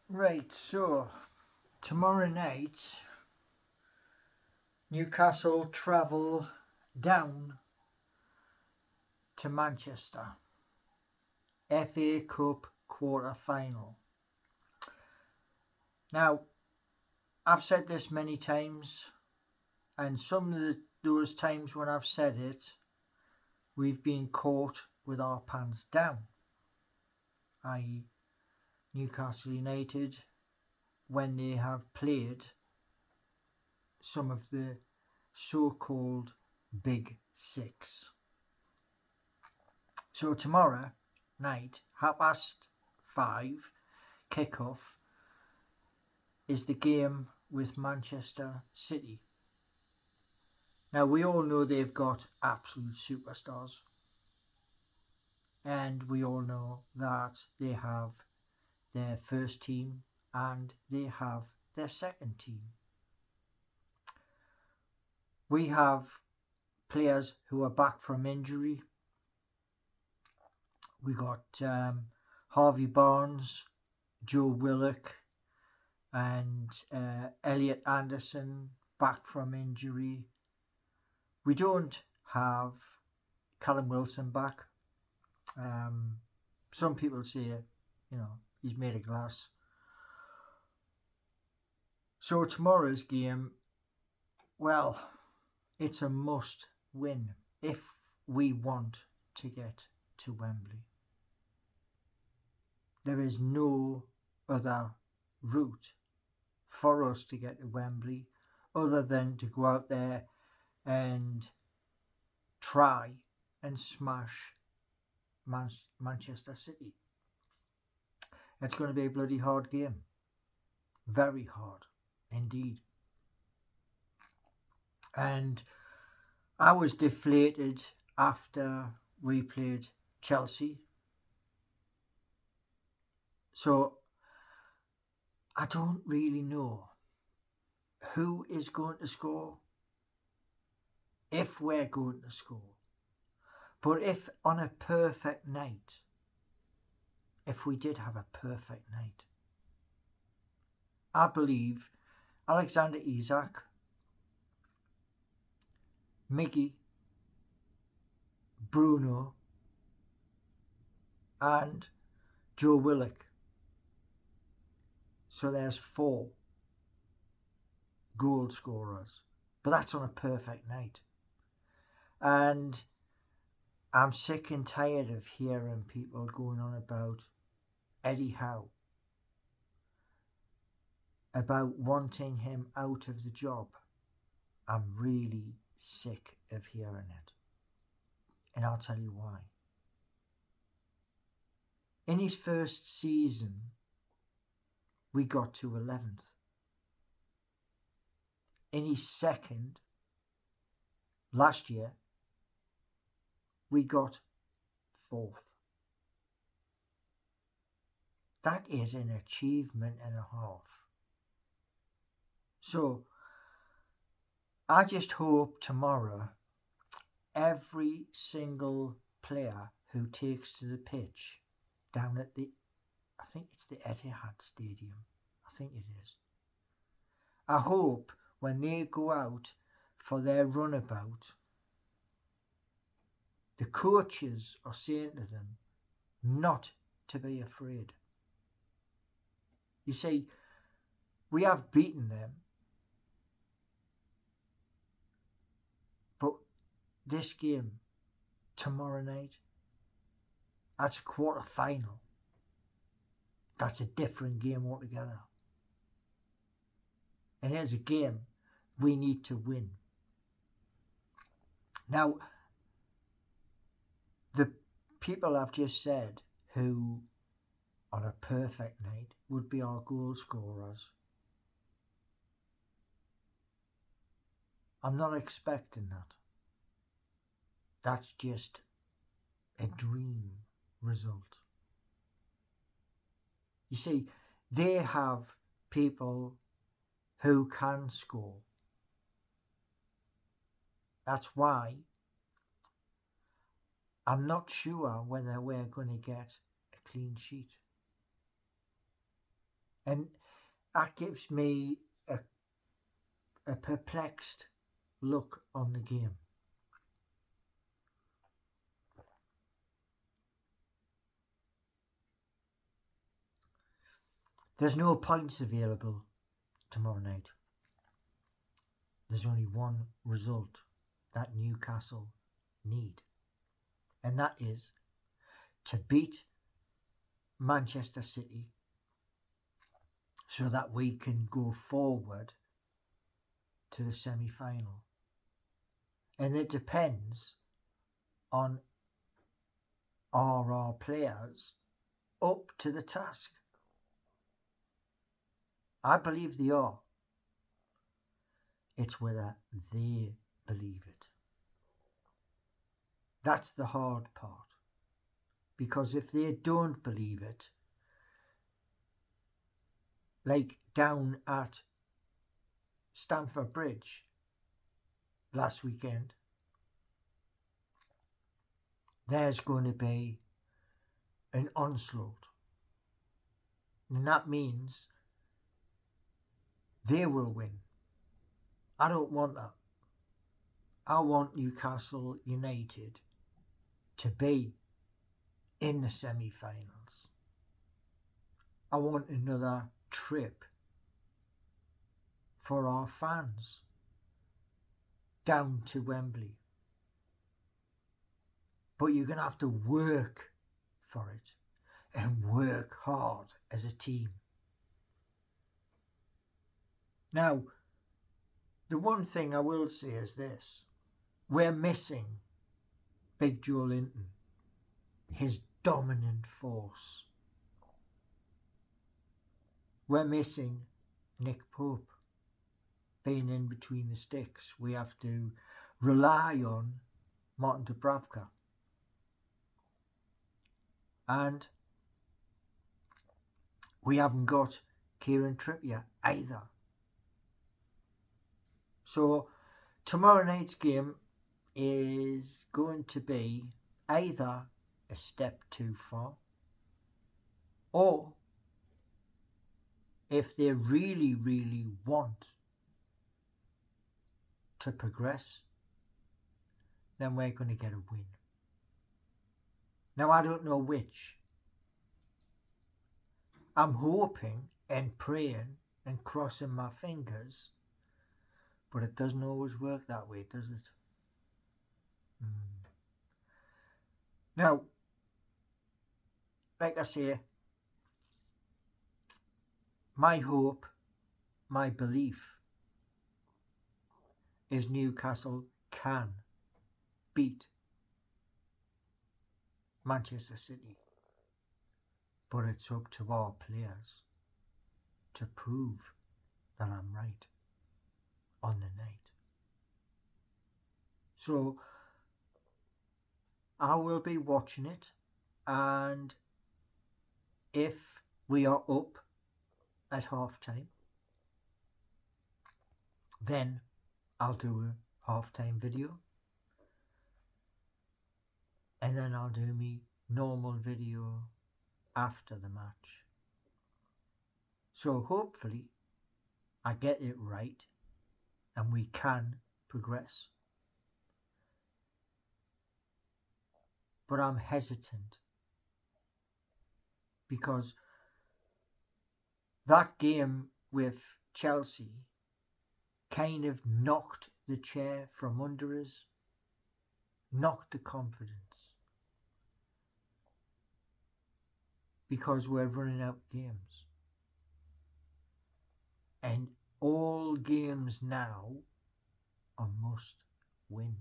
Right, so tomorrow night, Newcastle travel down to Manchester. FA Cup quarter final. Now, I've said this many times, and some of those times when I've said it, we've been caught with our pants down, i.e., Newcastle United, when they have played some of the so-called Big Six. So tomorrow night, 5:30 kick-off, is the game with Manchester City. Now we all know they've got absolute superstars, and we all know that they have their first team and they have their second team. We have players who are back from injury. We got Harvey Barnes, Joe Willock, and Elliot Anderson back from injury. We don't have Callum Wilson back. Some people say, he's made of glass. So tomorrow's game, well, it's a must win if we want to get to Wembley. There is no other route for us to get to Wembley other than to go out there and try and smash Manchester City. It's going to be a bloody hard game. Very hard indeed. And I was deflated after we played Chelsea. So I don't really know who is going to score, if we're going to score. But if on a perfect night, if we did have a perfect night, I believe Alexander Isak, Miggy, Bruno, and Joe Willock. So there's 4 goal scorers. But that's on a perfect night. And I'm sick and tired of hearing people going on about Eddie Howe, about wanting him out of the job. I'm really sick of hearing it. And I'll tell you why. In his first season, we got to 11th. In his second, last year, we got 4th. That is an achievement and a half. So I just hope tomorrow every single player who takes to the pitch down at I think it's the Etihad Stadium. I think it is. I hope when they go out for their runabout, the coaches are saying to them not to be afraid. You see, we have beaten them, but this game tomorrow night, that's a quarter final. That's a different game altogether. And it's a game we need to win. Now, the people I've just said who on a perfect night would be our goal scorers, I'm not expecting that. That's just a dream result. You see, they have people who can score. That's why I'm not sure whether we're going to get a clean sheet. And that gives me a perplexed look on the game. There's no points available tomorrow night. There's only one result that Newcastle need, and that is to beat Manchester City so that we can go forward to the semi-final. And it depends on are our players up to the task. I believe they are. It's whether they believe it. That's the hard part. Because if they don't believe it, like down at Stamford Bridge last weekend, there's going to be an onslaught. And that means they will win. I don't want that. I want Newcastle United to be in the semi-finals. I want another trip for our fans down to Wembley. But you're going to have to work for it and work hard as a team. Now, the one thing I will say is this. We're missing Big Joe Linton, his dominant force. We're missing Nick Pope being in between the sticks. We have to rely on Martin Dubravka. And we haven't got Kieran Trippier either. So tomorrow night's game is going to be either a step too far, or if they really, really want to progress, then we're going to get a win. Now, I don't know which. I'm hoping and praying and crossing my fingers, but it doesn't always work that way, does it? Now, like I say, my hope, my belief is Newcastle can beat Manchester City. But it's up to our players to prove that I'm right on the night. So I will be watching it, and if we are up at half time, then I'll do a half-time video, and then I'll do me normal video after the match. So hopefully I get it right and we can progress. But I'm hesitant because that game with Chelsea kind of knocked the chair from under us, knocked the confidence, because we're running out of games. And all games now are must win.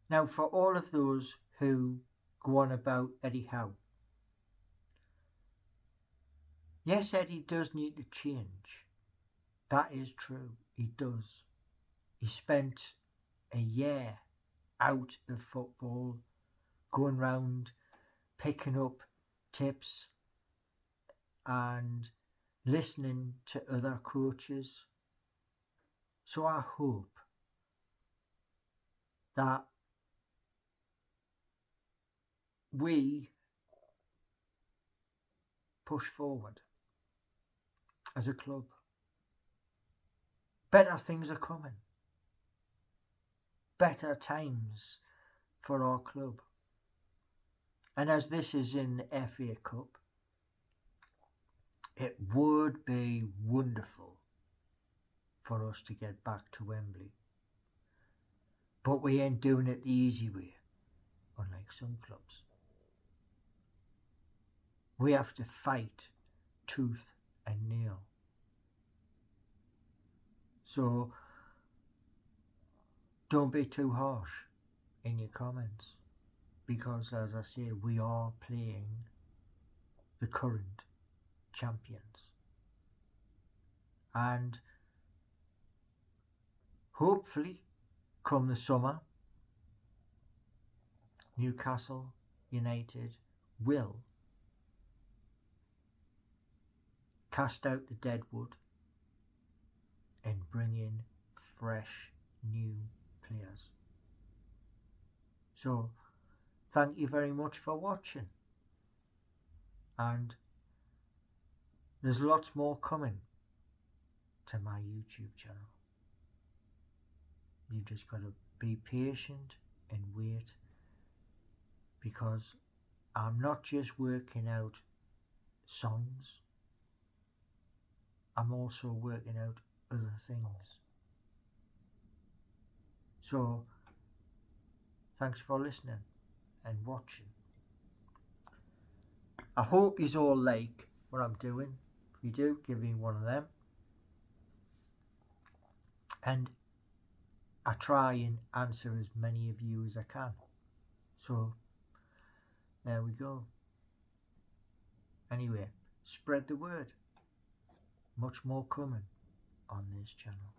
Now, for all of those who go on about Eddie Howe, yes, Eddie does need to change. That is true. He does. He spent a year out of football, going round, picking up tips and listening to other coaches. So I hope that we push forward as a club. Better things are coming. Better times for our club. And as this is in the FA Cup, it would be wonderful for us to get back to Wembley. But we ain't doing it the easy way, unlike some clubs. We have to fight tooth and nail. So don't be too harsh in your comments, because as I say, we are playing the current champions. And hopefully, come the summer, Newcastle United will cast out the dead wood and bring in fresh new players. So thank you very much for watching, and there's lots more coming to my YouTube channel. You've just got to be patient and wait, because I'm not just working out songs, I'm also working out other things. So thanks for listening and watching. I hope you all like what I'm doing. If you do, give me one of them. And I try and answer as many of you as I can. So there we go. Anyway, spread the word. Much more coming on this channel.